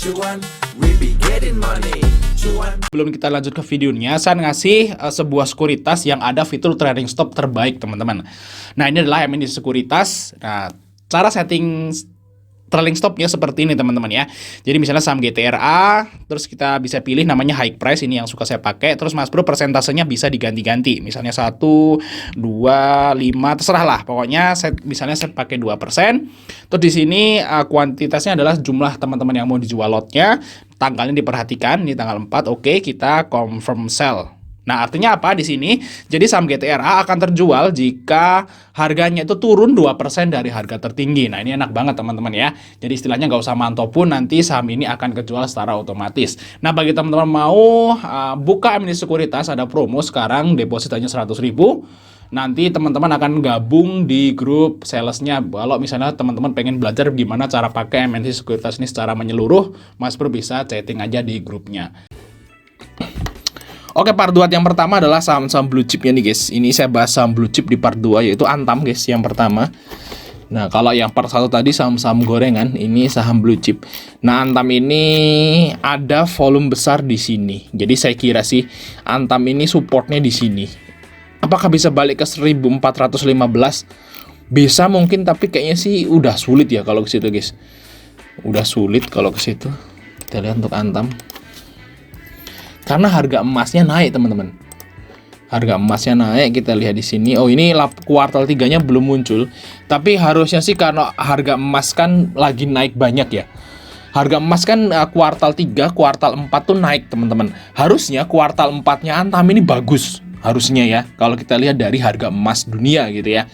cuan, we be getting money. Cuan. Sebelum kita lanjut ke videonya, saya ngasih sebuah sekuritas yang ada fitur trading stop terbaik, teman-teman. Nah, ini adalah MND Sekuritas. Nah, cara setting trailing stopnya seperti ini, teman-teman ya. Jadi misalnya saham GTRA, terus kita bisa pilih namanya high price, ini yang suka saya pakai. Terus Mas Bro persentasenya bisa diganti-ganti. Misalnya 1, 2, 5, terserah lah. Pokoknya misalnya saya pakai 2%. Terus di sini kuantitasnya adalah jumlah teman-teman yang mau dijual lotnya. Tanggalnya diperhatikan, ini tanggal 4. Oke, kita confirm sell. Nah, artinya apa di sini? Jadi saham GTRA akan terjual jika harganya itu turun 2% dari harga tertinggi. Nah, ini enak banget teman-teman ya. Jadi istilahnya nggak usah mantau pun, nanti saham ini akan kejual secara otomatis. Nah, bagi teman-teman mau buka MND Sekuritas, ada promo sekarang, deposit hanya 100.000. Nanti teman-teman akan gabung di grup salesnya. Kalau misalnya teman-teman pengen belajar gimana cara pakai MND Sekuritas ini secara menyeluruh, Mas Bro bisa chatting aja di grupnya. Oke, part 2 yang pertama adalah saham-saham blue chipnya nih guys. Ini saya bahas saham blue chip di part 2, yaitu Antam guys yang pertama. Nah, kalau yang part 1 tadi saham-saham gorengan, ini saham blue chip. Nah, Antam ini ada volume besar di sini. Jadi saya kira sih Antam ini supportnya di sini. Apakah bisa balik ke 1415? Bisa mungkin, tapi kayaknya sih udah sulit ya kalau ke situ guys. Udah sulit kalau ke situ. Kita lihat untuk Antam. Karena harga emasnya naik, teman-teman. Harga emasnya naik, kita lihat di sini. Oh, ini kuartal 3-nya belum muncul. Tapi harusnya sih karena harga emas kan lagi naik banyak ya. Harga emas kan kuartal 3, kuartal 4 tuh naik, teman-teman. Harusnya kuartal 4-nya Antam ini bagus. Harusnya ya, kalau kita lihat dari harga emas dunia gitu ya.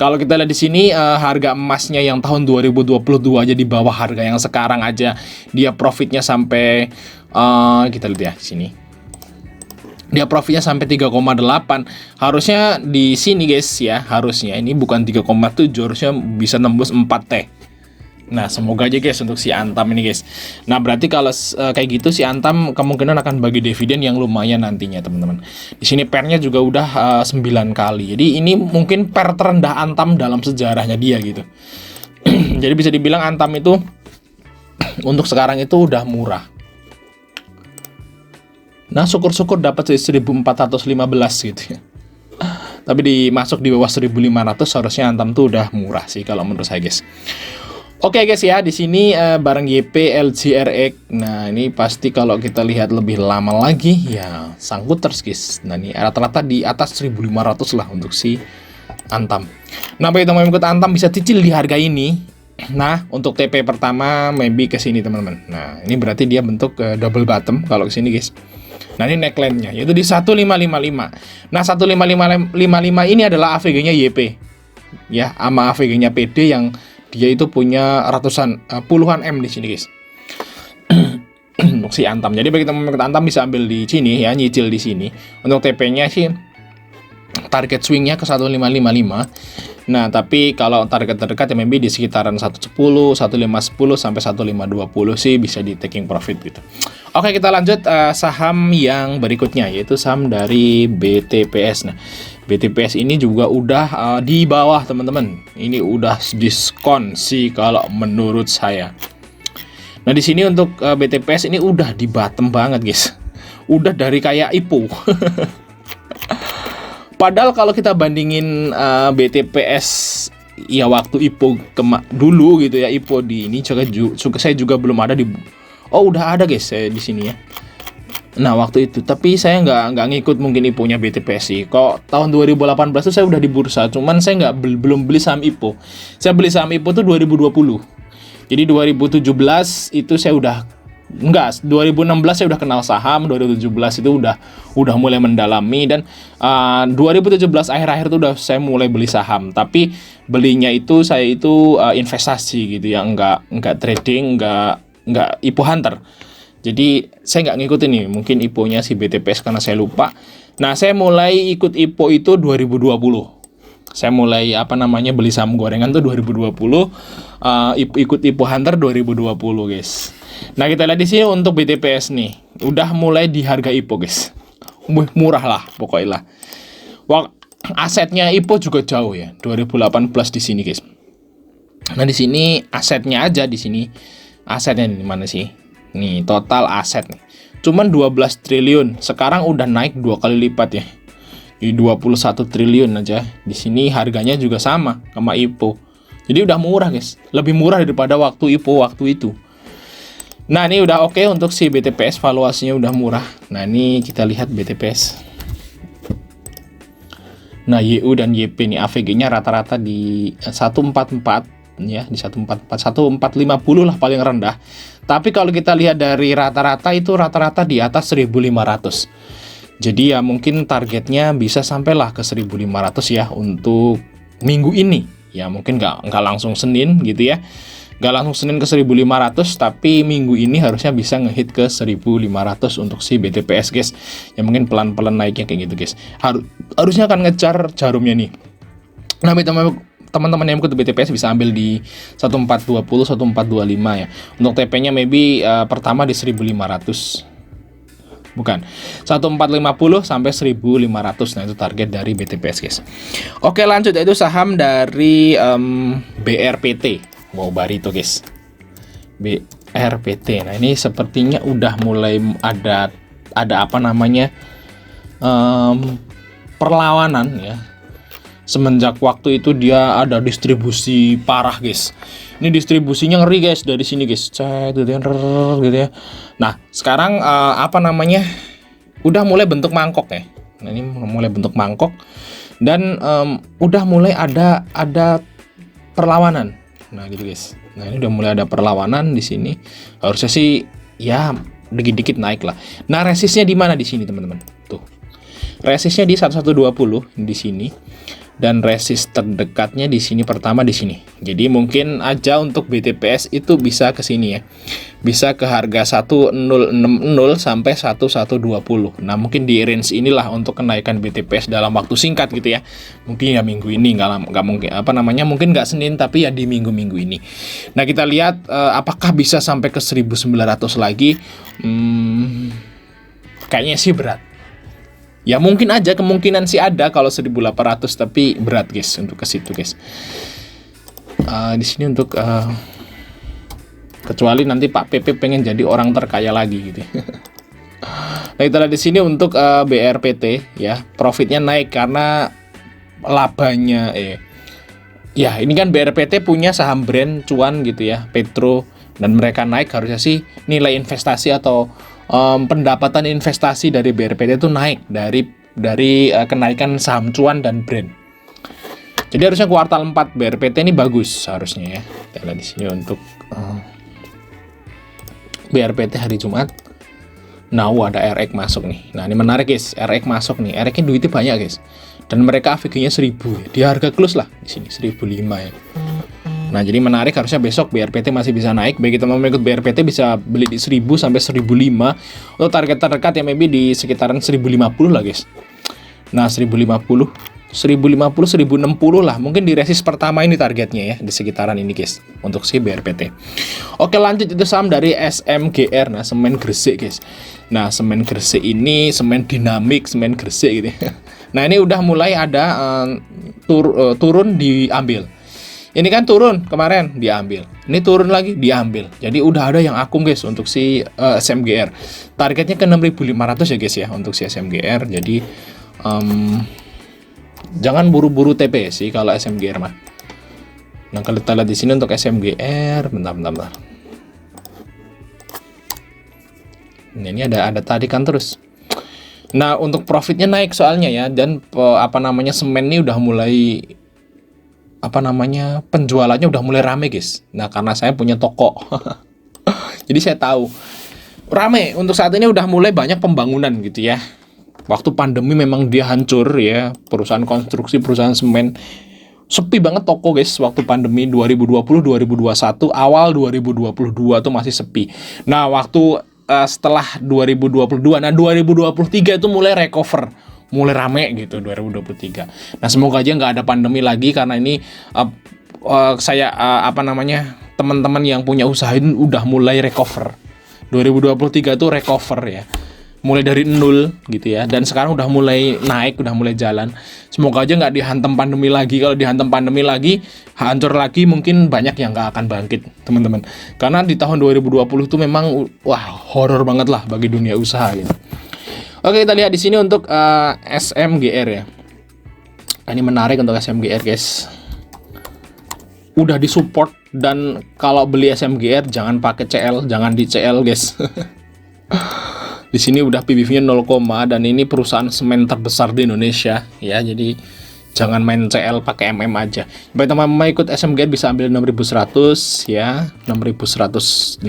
Kalau kita lihat di sini harga emasnya yang tahun 2022 aja di bawah harga yang sekarang aja, dia profitnya sampai kita lihat ya di sini. Dia profitnya sampai 3,8. Harusnya di sini guys ya, harusnya ini bukan 3,7, harusnya bisa nembus 4T. Nah, semoga aja guys untuk si Antam ini guys. Nah, berarti kalau kayak gitu si Antam kemungkinan akan bagi dividen yang lumayan nantinya, teman-teman. Di sini pernya juga udah 9 kali. Jadi ini mungkin per terendah Antam dalam sejarahnya dia gitu. Jadi bisa dibilang Antam itu untuk sekarang itu udah murah. Nah, syukur-syukur dapat 1415 gitu ya. Tapi masuk di bawah 1500 harusnya Antam tuh udah murah sih kalau menurut saya guys. Oke guys ya, di sini barang YP LGRX. Nah, ini pasti kalau kita lihat lebih lama lagi ya sangkut terus guys. Nah, ini rata-rata di atas 1500 lah untuk si Antam. Nah, bagi teman-teman ikut Antam bisa cicil di harga ini. Nah, untuk TP pertama maybe ke sini teman-teman. Nah, ini berarti dia bentuk double bottom kalau ke sini guys. Nah, ini neckline-nya yaitu di 1555. Nah, 1555 ini adalah AVG-nya YP. Ya, sama AVG-nya PD yang dia itu punya puluhan M di sini guys. Untuk si Antam. Jadi bagi teman-teman Antam bisa ambil di sini ya, nyicil di sini. Untuk TP-nya sih target swing-nya ke 1555. Nah, tapi kalau target terdekat ya maybe di sekitaran 110, 1510 sampai 1520 sih bisa di taking profit gitu. Oke, kita lanjut saham yang berikutnya yaitu saham dari BTPS. Nah, BTPS ini juga udah di bawah teman-teman. Ini udah diskon sih kalau menurut saya. Nah, di sini untuk BTPS ini udah di bottom banget guys. Udah dari kayak IPO. Padahal kalau kita bandingin BTPS ya waktu IPO dulu gitu ya, IPO di ini juga saya juga belum ada di. Oh, udah ada guys saya di sini ya. Nah, waktu itu tapi saya nggak ngikut mungkin IPO-nya BTPS sih. Kok tahun 2018 tuh saya udah di bursa, cuman saya belum beli saham IPO. Saya beli saham IPO tuh 2020. Jadi 2017 itu saya udah 2016 saya udah kenal saham, 2017 itu udah mulai mendalami, dan 2017 akhir-akhir itu udah saya mulai beli saham. Tapi belinya itu saya itu investasi gitu ya, enggak trading, enggak IPO hunter. Jadi saya nggak ngikutin nih, mungkin IPO-nya si BTPS karena saya lupa. Nah, saya mulai ikut IPO itu 2020. Saya mulai beli saham gorengan tuh 2020, ikut IPO Hunter 2020 guys. Nah, kita lihat di sini untuk BTPS nih, udah mulai di harga IPO guys. Murah lah pokoknya lah. Asetnya IPO juga jauh ya, 2018 di sini guys. Nah, di sini asetnya aja di sini. Asetnya di mana sih? Nih, total aset nih. Cuman 12 triliun. Sekarang udah naik 2 kali lipat ya. Di 21 triliun aja. Di sini harganya juga sama sama IPO. Jadi udah murah, guys. Lebih murah daripada waktu IPO waktu itu. Nah, ini udah oke untuk si BTPS, valuasinya udah murah. Nah, ini kita lihat BTPS. Nah, YU dan YP nih AVG-nya rata-rata di 144 ya, di 144, 1450 lah paling rendah. Tapi kalau kita lihat dari rata-rata itu rata-rata di atas 1500. Jadi ya mungkin targetnya bisa sampailah ke 1500 ya untuk minggu ini. Ya mungkin nggak langsung Senin gitu ya. Nggak langsung Senin ke 1500, tapi minggu ini harusnya bisa ngehit ke 1500 untuk si BTPS, guys. Ya mungkin pelan-pelan naiknya kayak gitu, guys. Harusnya akan ngejar jarumnya nih. Nah, teman-teman yang ikut BTPS bisa ambil di 1420, 1425 ya. Untuk TP-nya maybe pertama di 1500. Bukan, 1450 sampai 1500. Nah, itu target dari BTPS, guys. Oke, lanjut, yaitu saham dari BRPT. Wow, Barito, guys. BRPT. Nah, ini sepertinya udah mulai ada apa namanya? Perlawanan ya. Semenjak waktu itu dia ada distribusi parah, guys. Ini distribusinya ngeri, guys, dari sini, guys. Cek gitu ya. Nah, sekarang apa namanya? Udah mulai bentuk mangkok ya. Nah, ini mulai bentuk mangkok dan udah mulai ada perlawanan. Nah, gitu, guys. Nah, ini udah mulai ada perlawanan di sini. Harusnya sih ya dikit-dikit naik lah. Nah, resistnya di mana di sini, teman-teman? Tuh. Resistnya di 1120 di sini. Dan resist terdekatnya di sini, pertama di sini. Jadi mungkin aja untuk BTPS itu bisa ke sini ya. Bisa ke harga 1060 sampai 1120. Nah, mungkin di range inilah untuk kenaikan BTPS dalam waktu singkat gitu ya. Mungkin ya minggu ini nggak mungkin apa namanya? Mungkin nggak Senin tapi ya di minggu-minggu ini. Nah, kita lihat apakah bisa sampai ke 1900 lagi. Kayaknya sih berat. Ya mungkin aja, kemungkinan sih ada kalau 1800, tapi berat, guys, untuk ke situ, guys. Di sini untuk kecuali nanti Pak PP pengen jadi orang terkaya lagi gitu. Nah, itulah di sini untuk BRPT ya, profitnya naik karena labanya ya ini kan BRPT punya saham brand cuan gitu ya, Petro, dan mereka naik, harusnya sih nilai investasi atau pendapatan investasi dari BRPT itu naik dari kenaikan saham cuan dan brand. Jadi harusnya kuartal 4 BRPT ini bagus harusnya ya. Kita lihat di sini untuk BRPT hari Jumat. Nah, ada RX masuk nih. Nah, ini menarik, guys. RX masuk nih. RX-nya duitnya banyak, guys. Dan mereka AVG-nya 1000 ya. Di harga close lah di sini 1005 ya. Nah, jadi menarik, harusnya besok BRPT masih bisa naik. Bagi teman-teman ikut BRPT bisa beli di 1000 sampai 1005. Untuk target terdekat ya maybe di sekitaran 1050 lah, guys. Nah, 1050, 1060 lah. Mungkin di resist pertama ini targetnya ya, di sekitaran ini, guys, untuk si BRPT. Oke, lanjut, itu saham dari SMGR. Nah, semen Gresik, guys. Nah, semen Gresik ini semen dinamik, semen Gresik gitu ya. Nah, ini udah mulai ada turun diambil. Ini kan turun kemarin diambil, ini turun lagi diambil. Jadi udah ada yang akum, guys, untuk si SMGR. Targetnya ke 6.500 ya, guys ya, untuk si SMGR. Jadi jangan buru-buru TP sih kalau SMGR mah. Nah, kalau kita lihat di sini untuk SMGR, bentar. Nah, ini ada tarikan terus. Nah, untuk profitnya naik soalnya ya, dan semen ini udah mulai penjualannya udah mulai rame, guys. Nah, karena saya punya toko. Jadi saya tahu rame untuk saat ini, udah mulai banyak pembangunan gitu ya. Waktu pandemi memang dia hancur ya, perusahaan konstruksi, perusahaan semen sepi banget toko, guys. Waktu pandemi 2020, 2021, awal 2022 tuh masih sepi. Nah, waktu setelah 2022, nah 2023 itu mulai recover, mulai rame gitu 2023. Nah, semoga aja nggak ada pandemi lagi, karena ini teman-teman yang punya usaha ini udah mulai recover. 2023 itu recover ya. mulai dari nol gitu ya, dan sekarang udah mulai naik, udah mulai jalan. Semoga aja nggak dihantam pandemi lagi. Kalau dihantam pandemi lagi, hancur lagi, mungkin banyak yang nggak akan bangkit, teman-teman. Karena di tahun 2020 tuh memang wah horor banget lah bagi dunia usaha gitu. Oke, kita lihat di sini untuk SMGR ya. Ini menarik untuk SMGR guys. Udah disupport, dan kalau beli SMGR jangan pakai CL, jangan di CL guys. Di sini udah PBV-nya 0, dan ini perusahaan semen terbesar di Indonesia ya. Jadi jangan main CL, pakai MM aja. Baik teman-teman, ikut SMGR bisa ambil 6.100 ya, 6.150.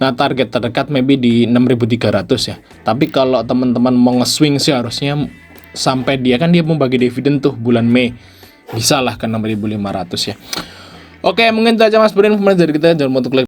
Nah, target terdekat maybe di 6.300 ya. Tapi kalau teman-teman mau nge-swing sih harusnya sampai dia mau bagi dividen tuh bulan Mei. Bisa lah ke 6.500 ya. Oke, mungkin itu aja Mas Bro informasi dari kita. Jangan lupa untuk like